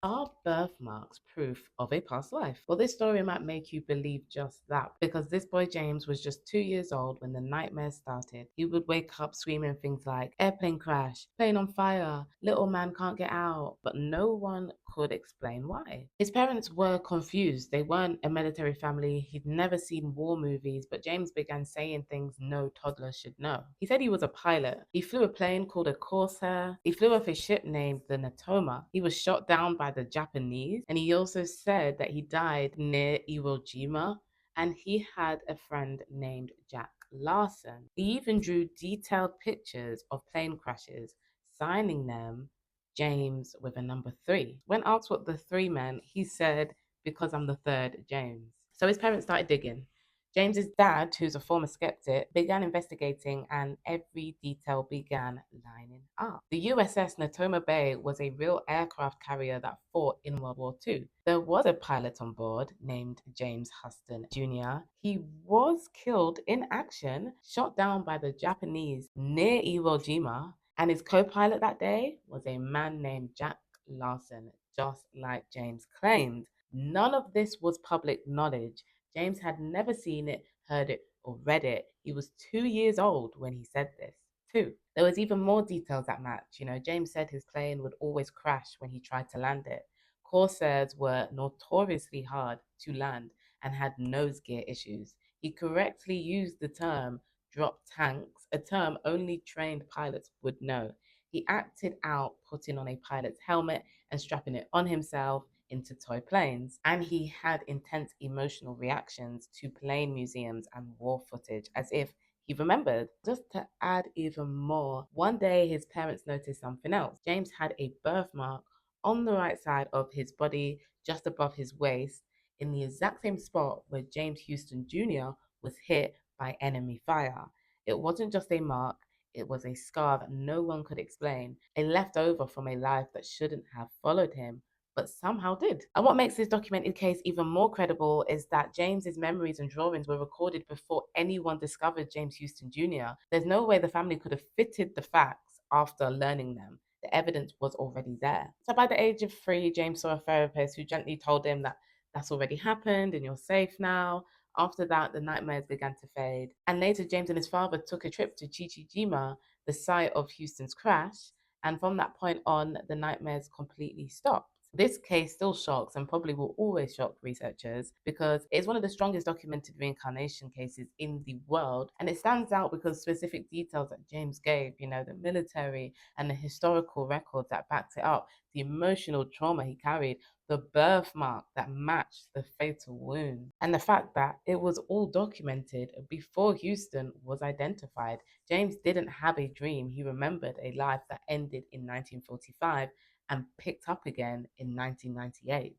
Are birthmarks proof of a past life? Well, this story might make you believe just that because this boy James was just 2 years old when the nightmares started. He would wake up screaming things like airplane crash, plane on fire, little man can't get out, but no one could explain why. His parents were confused. They weren't a military family. He'd never seen war movies, but James began saying things no toddler should know. He said he was a pilot. He flew a plane called a Corsair. He flew off a ship named the Natoma. He was shot down by the Japanese, and he also said that he died near Iwo Jima, and he had a friend named Jack Larson. He even drew detailed pictures of plane crashes, signing them James with a number three. When asked what the three meant, he said, because I'm the third James. So his parents started digging. James's dad, who's a former skeptic, began investigating and every detail began lining up. The USS Natoma Bay was a real aircraft carrier that fought in World War II. There was a pilot on board named James Huston Jr. He was killed in action, shot down by the Japanese near Iwo Jima, and his co-pilot that day was a man named Jack Larson, just like James claimed. None of this was public knowledge. James had never seen it, heard it, or read it. He was 2 years old when he said this. Two, there was even more details that match. James said his plane would always crash when he tried to land it. Corsairs were notoriously hard to land and had nose gear issues. He correctly used the term drop tanks, a term only trained pilots would know. He acted out putting on a pilot's helmet and strapping it on himself into toy planes, and he had intense emotional reactions to plane museums and war footage as if he remembered. Just to add even more, one day his parents noticed something else. James had a birthmark on the right side of his body, just above his waist, in the exact same spot where James Houston Jr. was hit by enemy fire. It wasn't just a mark, it was a scar that no one could explain, a leftover from a life that shouldn't have followed him but somehow did. And what makes this documented case even more credible is that James's memories and drawings were recorded before anyone discovered James Houston Jr. There's no way the family could have fitted the facts after learning them. The evidence was already there. So by the age of 3, James saw a therapist who gently told him that that's already happened and you're safe now. After that, the nightmares began to fade. And later, James and his father took a trip to Chichijima, the site of Houston's crash. And from that point on, the nightmares completely stopped. This case still shocks and probably will always shock researchers because it's one of the strongest documented reincarnation cases in the world. And it stands out because specific details that James gave, the military and the historical records that backed it up, the emotional trauma he carried, the birthmark that matched the fatal wound, and the fact that it was all documented before Houston was identified. James didn't have a dream, he remembered a life that ended in 1945 and picked up again in 1998.